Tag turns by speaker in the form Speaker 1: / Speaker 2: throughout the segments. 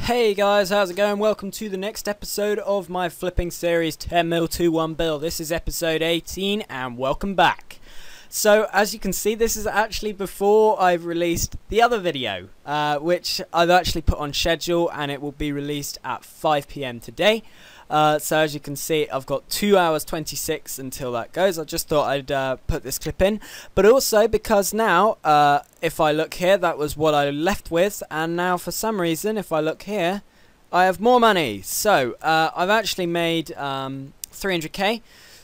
Speaker 1: Hey guys, how's it going? Welcome to the next episode of my flipping series 10mm to 1 bill. This is episode 18 and welcome back. So as you can see, this is actually before I've released the other video, which I've actually put on schedule and it will be released at 5 PM today. So as you can see, I've got 2 hours 26 until that goes. I just thought I'd put this clip in, but also because now if I look here, that was what I left with, and now for some reason if I look here I have more money. So I've actually made 300k.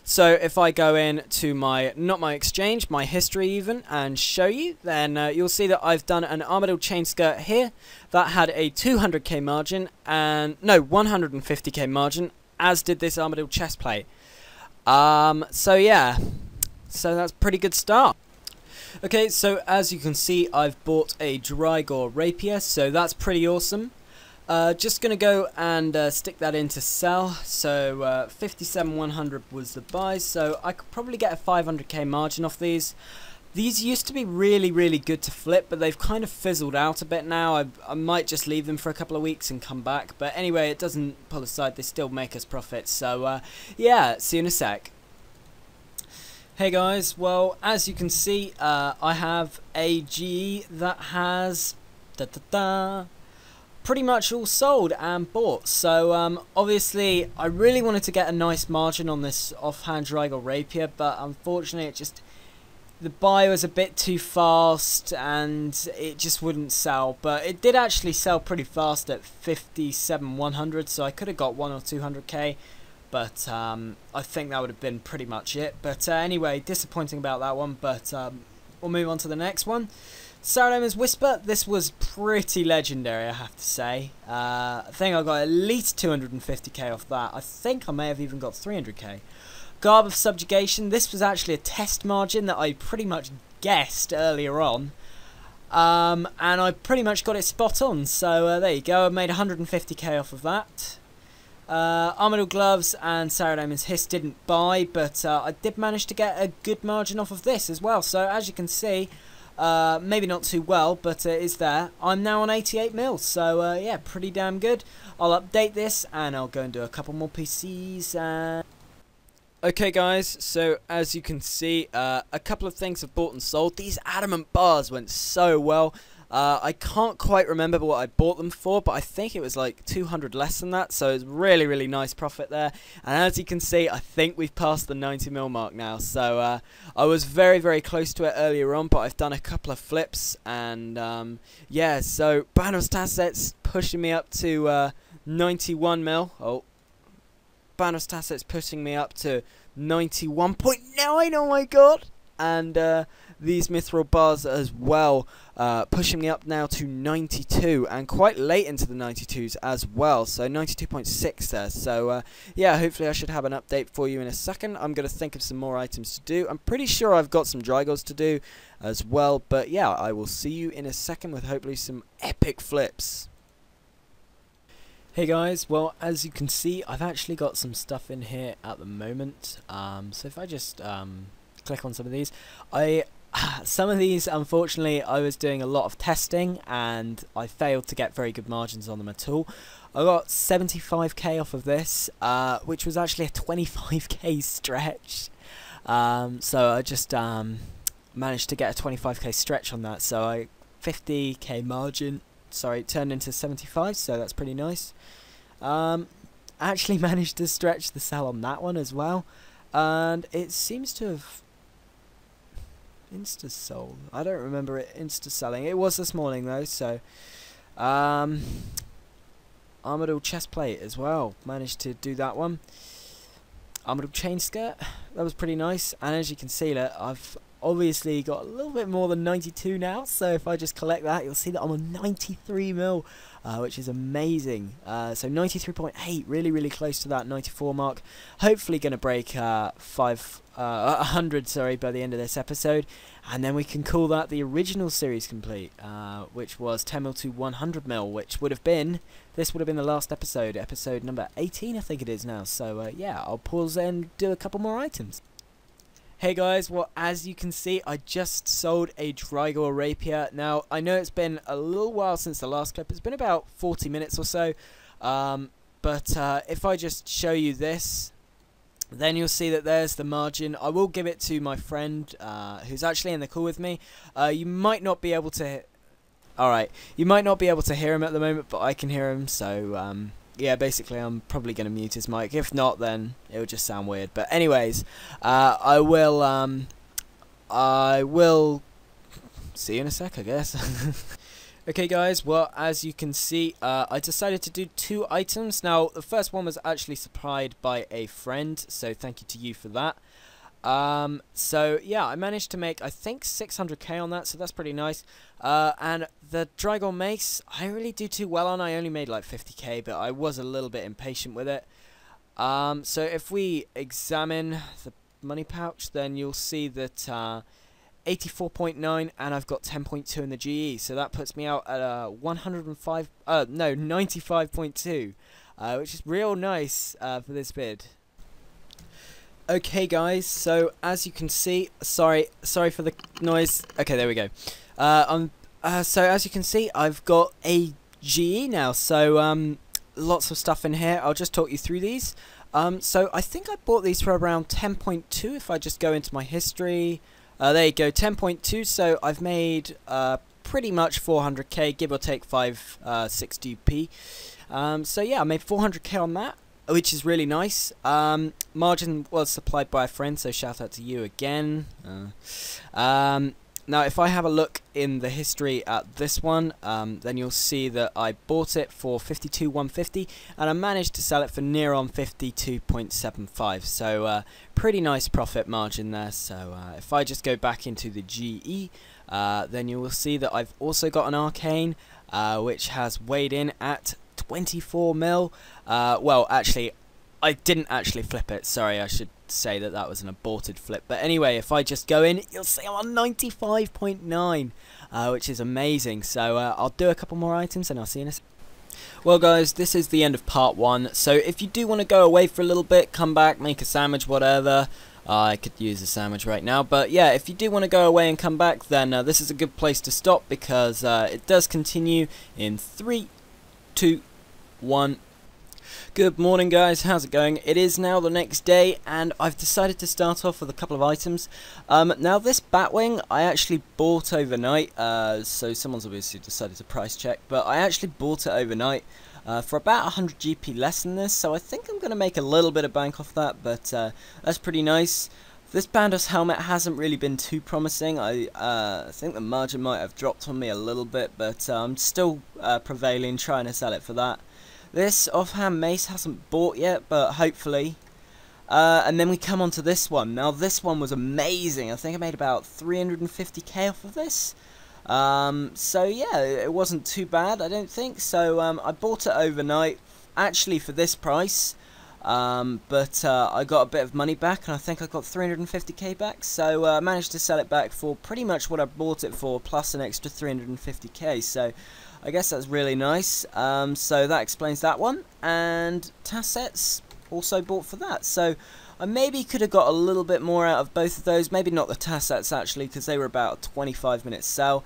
Speaker 1: So if I go in to not my exchange, my history even, and show you, then you'll see that I've done an armadillo chain skirt here that had a 200k margin, and no, 150k margin, as did this armadillo chest plate. So yeah, so that's a pretty good start. Okay, so as you can see, I've bought a Drygore rapier, so that's pretty awesome. Just gonna go and stick that into sell. So 57,100 was the buy, so I could probably get a 500k margin off these. These used to be really good to flip, but they've kind of fizzled out a bit now. I might just leave them for a couple of weeks and come back, but anyway, it doesn't pull aside, they still make us profits. So yeah, see you in a sec. Hey guys, well as you can see, I have a GE that has pretty much all sold and bought. So obviously I really wanted to get a nice margin on this offhand Drygore rapier, but unfortunately the buy was a bit too fast and it just wouldn't sell. But it did actually sell pretty fast at 57,100, so I could have got 100 or 200k, but I think that would have been pretty much it. But anyway, disappointing about that one, but we'll move on to the next one. Solidifying's Whisper, this was pretty legendary, I have to say. I think I got at least 250k off that. I think I may have even got 300k. Garb of Subjugation, this was actually a test margin that I pretty much guessed earlier on. And I pretty much got it spot on, so there you go, I made 150k off of that. Armadillo Gloves and Solidifying's Hiss didn't buy, but I did manage to get a good margin off of this as well. So as you can see, maybe not too well, but it is there. I'm now on 88 mil, so yeah, pretty damn good. I'll update this and I'll go and do a couple more PCs. Okay guys, so as you can see, a couple of things have bought and sold. These adamant bars went so well. I can't quite remember what I bought them for, but I think it was like 200 less than that, so it's really nice profit there. And as you can see, I think we've passed the 90 mil mark now, so I was very close to it earlier on, but I've done a couple of flips, and yeah, so bonus assets pushing me up to 91 mil. Oh, bonus assets pushing me up to 91.9, oh my god, and these mithril bars as well, pushing me up now to 92, and quite late into the 92s as well, so 92.6 there. So yeah, hopefully I should have an update for you in a second. I'm going to think of some more items to do. I'm pretty sure I've got some Drygores to do as well, but yeah, I will see you in a second with hopefully some epic flips. Hey guys, well as you can see, I've actually got some stuff in here at the moment. So if I just click on some of these, some of these, unfortunately, I was doing a lot of testing and I failed to get very good margins on them at all. I got 75k off of this, which was actually a 25k stretch. So I just managed to get a 25k stretch on that. So I 50k margin, sorry, turned into 75, so that's pretty nice. Actually managed to stretch the sell on that one as well, and it seems to have insta-sold. I don't remember it insta-selling. It was this morning though, so armadillo chest plate as well, managed to do that one. Armadillo chain skirt, that was pretty nice, and as you can see, look, I've obviously got a little bit more than 92 now, so if I just collect that, you'll see that I'm on 93 mil, which is amazing. So 93.8, really close to that 94 mark. Hopefully going to break 100, sorry, by the end of this episode, and then we can call that the original series complete, which was 10 mil to 100 mil, which would have been, this would have been the last episode, episode number 18 I think it is now. So yeah, I'll pause and do a couple more items. Hey guys, well as you can see I just sold a Drygor Rapier. Now I know it's been a little while since the last clip, it's been about 40 minutes or so, but if I just show you this, then you'll see that there's the margin. I will give it to my friend who's actually in the call with me. You might not be able to you might not be able to hear him at the moment, but I can hear him, so yeah, basically I'm probably going to mute his mic. If not, then it will just sound weird. But anyways, I will see you in a sec, I guess. Okay guys, well as you can see, I decided to do 2 items. Now the first one was actually supplied by a friend, so thank you to you for that. So yeah, I managed to make I think 600k on that, so that's pretty nice. And the Drygor Mace, I didn't really do too well on. I only made like 50k, but I was a little bit impatient with it. So if we examine the money pouch, then you'll see that 84.9, and I've got 10.2 in the GE, so that puts me out at 95.2, which is real nice for this bid. Okay guys, so as you can see, sorry for the noise. Okay, there we go. So as you can see, I've got a GE now, so lots of stuff in here. I'll just talk you through these. So I think I bought these for around 10.2 if I just go into my history. There you go, 10.2, so I've made pretty much 400k, give or take 560p. So yeah, I made 400k on that, which is really nice. Margin was supplied by a friend, so shout out to you again. Now if I have a look in the history at this one, then you'll see that I bought it for 52,150 and I managed to sell it for near on 52.75, so pretty nice profit margin there. So if I just go back into the GE, then you will see that I've also got an Arcane, which has weighed in at 24 mil. Well, actually, I didn't actually flip it. Sorry, I should say that that was an aborted flip. But anyway, if I just go in, you'll see I'm on 95.9, which is amazing. So I'll do a couple more items and I'll see you in a second. Well guys, this is the end of part 1. So if you do want to go away for a little bit, come back, make a sandwich, whatever. I could use a sandwich right now, but yeah, if you do want to go away and come back, then this is a good place to stop, because it does continue in 3, 2, 1. Good morning guys, how's it going? It is now the next day and I've decided to start off with a couple of items. Now this Batwing I actually bought overnight, so someone's obviously decided to price check, but I actually bought it overnight for about 100 GP less than this, so I think I'm going to make a little bit of bank off that, but that's pretty nice. This Bandos helmet hasn't really been too promising. I think the margin might have dropped on me a little bit, but I'm still prevailing, trying to sell it for that. This offhand mace hasn't bought yet, but hopefully. And then we come on to this one. Now this one was amazing. I think I made about 350k off of this. So yeah, it wasn't too bad, I don't think. So I bought it overnight, actually for this price. But I got a bit of money back, and I think I got 350k back. So I managed to sell it back for pretty much what I bought it for, plus an extra 350k. So I guess that's really nice. So that explains that one. And Tassets also bought for that. So I maybe could have got a little bit more out of both of those. Maybe not the Tassets actually, because they were about a 25-minute sell.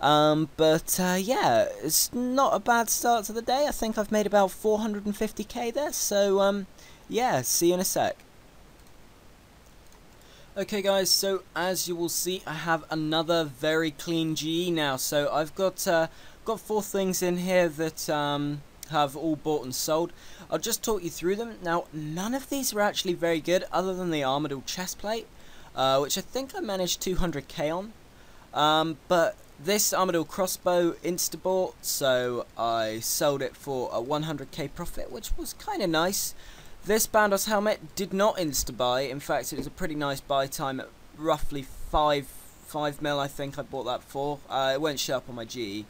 Speaker 1: But yeah, it's not a bad start to the day. I think I've made about 450k there. So yeah, see you in a sec. Okay guys, so as you will see, I have another very clean GE now. So I've got 4 things in here that have all bought and sold. I'll just talk you through them. Now, none of these are actually very good, other than the Armadyl chestplate, which I think I managed 200k on. But this Armadyl crossbow insta-bought, so I sold it for a 100k profit, which was kind of nice. This Bandos helmet did not insta-buy. In fact, it was a pretty nice buy time at roughly 5 mil, I think I bought that for. It won't show up on my GE.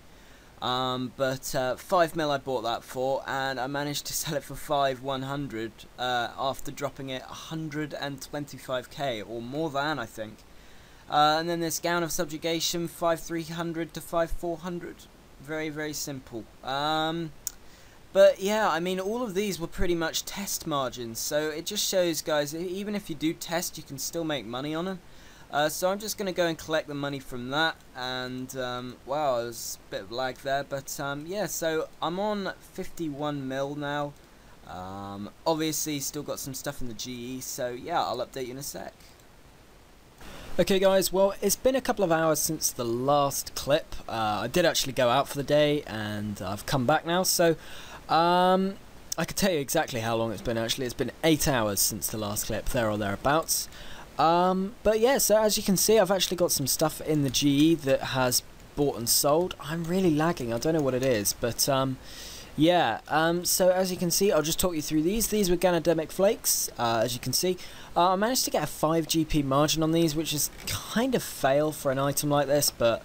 Speaker 1: But 5 mil I bought that for, and I managed to sell it for 5,100 after dropping it 125k, or more than, I think. And then this Gown of Subjugation, 5,300 to 5,400. Very, very simple. But yeah, I mean, all of these were pretty much test margins, so it just shows, guys, even if you do test, you can still make money on them. So I'm just going to go and collect the money from that, and wow, there's a bit of lag there, but yeah, so I'm on 51 mil now. Obviously still got some stuff in the GE, so yeah, I'll update you in a sec. Okay guys, well it's been a couple of hours since the last clip. I did actually go out for the day and I've come back now, so I could tell you exactly how long it's been actually. It's been 8 hours since the last clip, there or thereabouts. But yeah, so as you can see, I've actually got some stuff in the GE that has bought and sold. I'm really lagging, I don't know what it is, but yeah, so as you can see, I'll just talk you through these. These were Ganademic Flakes, as you can see. I managed to get a 5 GP margin on these, which is kind of fail for an item like this, but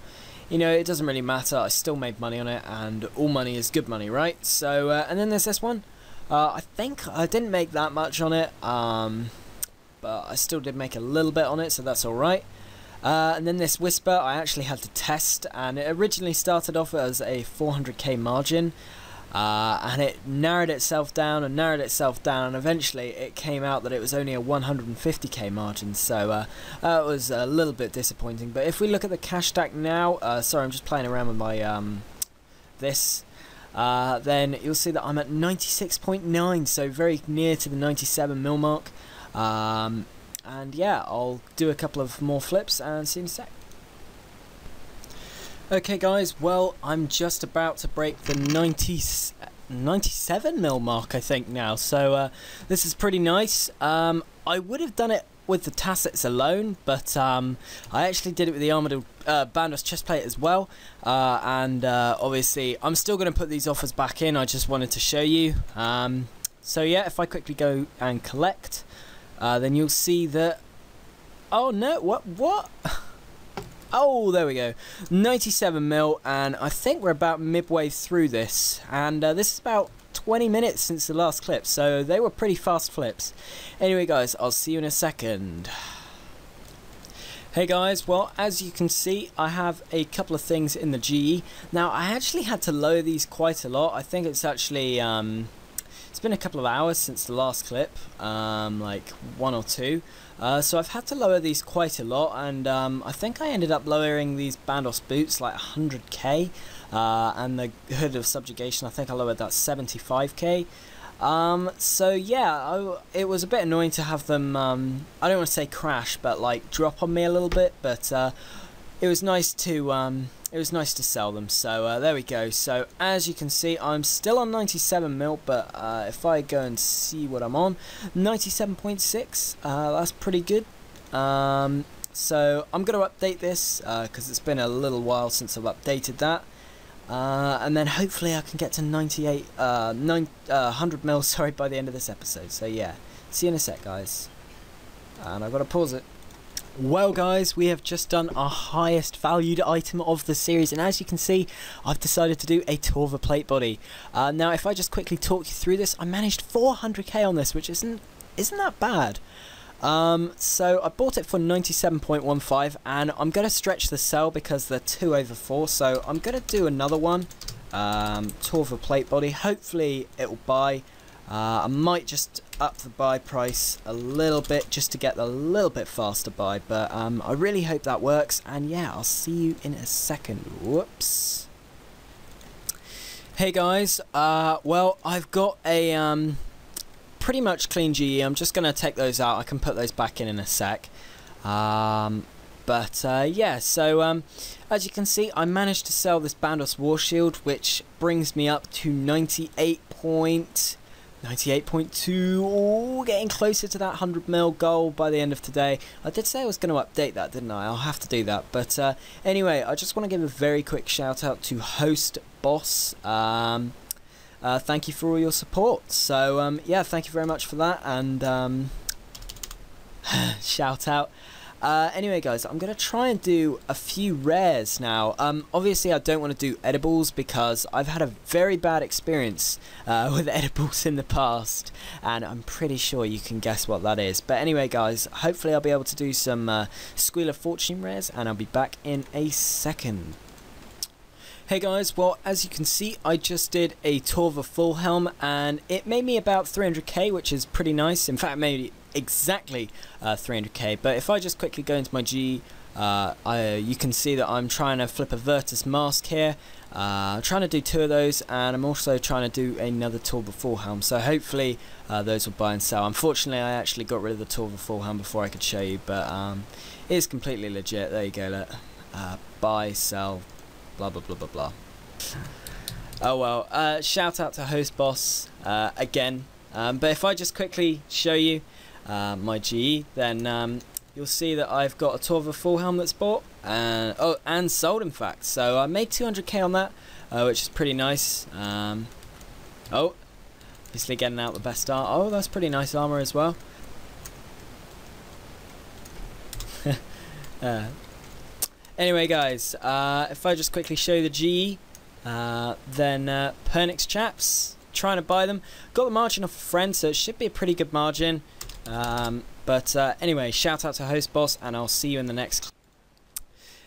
Speaker 1: you know, it doesn't really matter. I still made money on it, and all money is good money, right? So, and then there's this one. I think I didn't make that much on it, but I still did make a little bit on it, so that's alright. And then this Whisper I actually had to test, and it originally started off as a 400k margin, and it narrowed itself down and narrowed itself down, and eventually it came out that it was only a 150k margin, so it was a little bit disappointing. But if we look at the cash stack now, sorry, I'm just playing around with my then you'll see that I'm at 96.9, so very near to the 97 mil mark. And yeah, I'll do a couple of more flips and see you in a sec. Okay guys, well I'm just about to break the 97 mil mark I think now, so this is pretty nice. I would have done it with the tassets alone, but I actually did it with the Armadillo Bandos chestplate as well, and obviously I'm still going to put these offers back in. I just wanted to show you. So yeah, if I quickly go and collect, then you'll see that, oh no, what oh, there we go, 97 mil, and I think we're about midway through this, and this is about 20 minutes since the last clip, so they were pretty fast flips. Anyway guys, I'll see you in a second. Hey guys, well as you can see, I have a couple of things in the GE. Now I actually had to lower these quite a lot. I think it's actually it's been a couple of hours since the last clip, like 1 or 2. So I've had to lower these quite a lot, and I think I ended up lowering these Bandos boots like 100k, and the Hood of Subjugation, I think I lowered that 75k. So yeah, it was a bit annoying to have them, I don't want to say crash, but like drop on me a little bit, but it was nice to sell them. So there we go. So as you can see, I'm still on 97 mil, but if I go and see what I'm on, 97.6, that's pretty good. So I'm going to update this because it's been a little while since I've updated that, and then hopefully I can get to 100 mil, sorry, by the end of this episode. So yeah, see you in a sec guys, and I've got to pause it. Well guys, we have just done our highest valued item of the series, and as you can see, I've decided to do a Torva plate body. Now if I just quickly talk you through this, I managed 400k on this, which isn't that bad. So I bought it for 97.15, and I'm going to stretch the sell because they're 2 over 4, so I'm going to do another one, Torva plate body. Hopefully it will buy. I might just up the buy price a little bit just to get a little bit faster buy, but I really hope that works, and yeah, I'll see you in a second. Whoops. Hey guys, well I've got a pretty much clean GE. I'm just going to take those out. I can put those back in a sec. But yeah, so as you can see, I managed to sell this Bandos War Shield, which brings me up to 98.2. Oh, getting closer to that 100 mil goal by the end of today. I did say I was going to update that, didn't I? I'll have to do that. But anyway, I just want to give a very quick shout out to Host Boss. Thank you for all your support. So yeah, thank you very much for that, and shout out. Anyway guys, I'm going to try and do a few rares now. Obviously I don't want to do edibles because I've had a very bad experience with edibles in the past, and I'm pretty sure you can guess what that is. But anyway guys, hopefully I'll be able to do some Squeal of Fortune rares, and I'll be back in a second. Hey guys, well as you can see, I just did a Torva full helm, and it made me about 300k, which is pretty nice. In fact, it made exactly 300k. But if I just quickly go into my G, you can see that I'm trying to flip a Virtus Mask here. I'm trying to do 2 of those, and I'm also trying to do another Torva Fullhelm. So hopefully those will buy and sell. Unfortunately, I actually got rid of the Torva Fullhelm before I could show you, but it is completely legit. There you go. Look. Buy, sell, blah blah blah blah blah. Oh well. Shout out to Host Boss again. But if I just quickly show you my GE, then you'll see that I've got a Torva Fullhelm that's bought and sold, in fact. So I made 200k on that, which is pretty nice. Obviously getting out the best start. Oh, that's pretty nice armor as well. Anyway, guys, if I just quickly show you the GE, then Pernix chaps, trying to buy them. Got the margin off a friend, so it should be a pretty good margin. But anyway, shout out to Host Boss, and I'll see you in the next.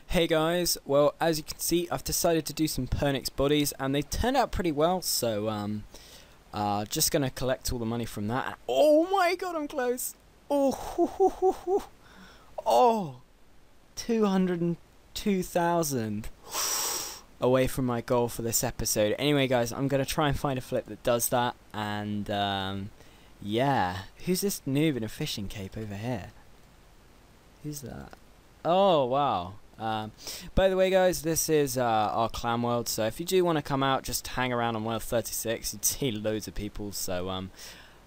Speaker 1: Hey guys, well, as you can see, I've decided to do some Pernix bodies, and they turned out pretty well. So just gonna collect all the money from that. Oh my god, I'm close. Oh, 202,000 away from my goal for this episode. Anyway, guys, I'm gonna try and find a flip that does that, and yeah. Who's this noob in a fishing cape over here? Who's that? Oh, wow. By the way, guys, this is our clan world, so if you do want to come out, just hang around on world 36. You'd see loads of people, so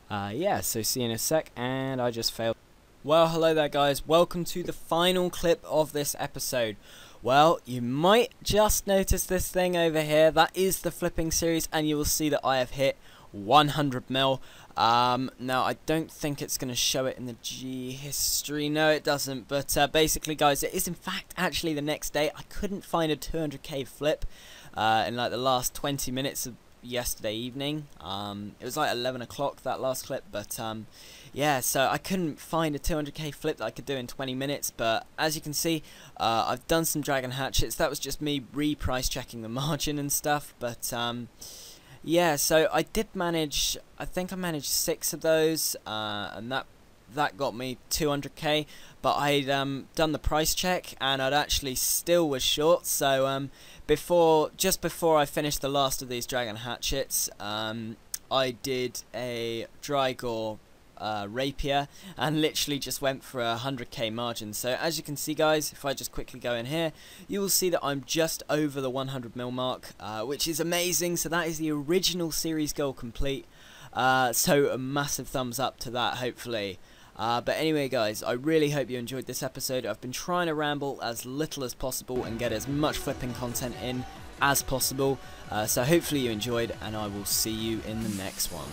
Speaker 1: yeah, so see you in a sec. And I just failed. Well, hello there, guys. Welcome to the final clip of this episode. Well, you might just notice this thing over here. That is the flipping series, and you will see that I have hit 100 mil. Now I don't think it's going to show it in the G history. No, it doesn't. But basically, guys, it is in fact actually the next day. I couldn't find a 200k flip in like the last 20 minutes of yesterday evening. It was like 11 o'clock, that last clip, but yeah, so I couldn't find a 200k flip that I could do in 20 minutes. But as you can see, I've done some dragon hatchets. That was just me re-price checking the margin and stuff, but yeah, so I did manage, I think I managed 6 of those, and that got me 200k, but I'd done the price check, and I'd actually still was short. So just before I finished the last of these dragon hatchets, I did a Drygore rapier, and literally just went for a 100k margin. So as you can see, guys, if I just quickly go in here, you will see that I'm just over the 100 mil mark, which is amazing. So that is the original series goal complete, so a massive thumbs up to that, hopefully. But anyway, guys, I really hope you enjoyed this episode. I've been trying to ramble as little as possible and get as much flipping content in as possible, so hopefully you enjoyed, and I will see you in the next one.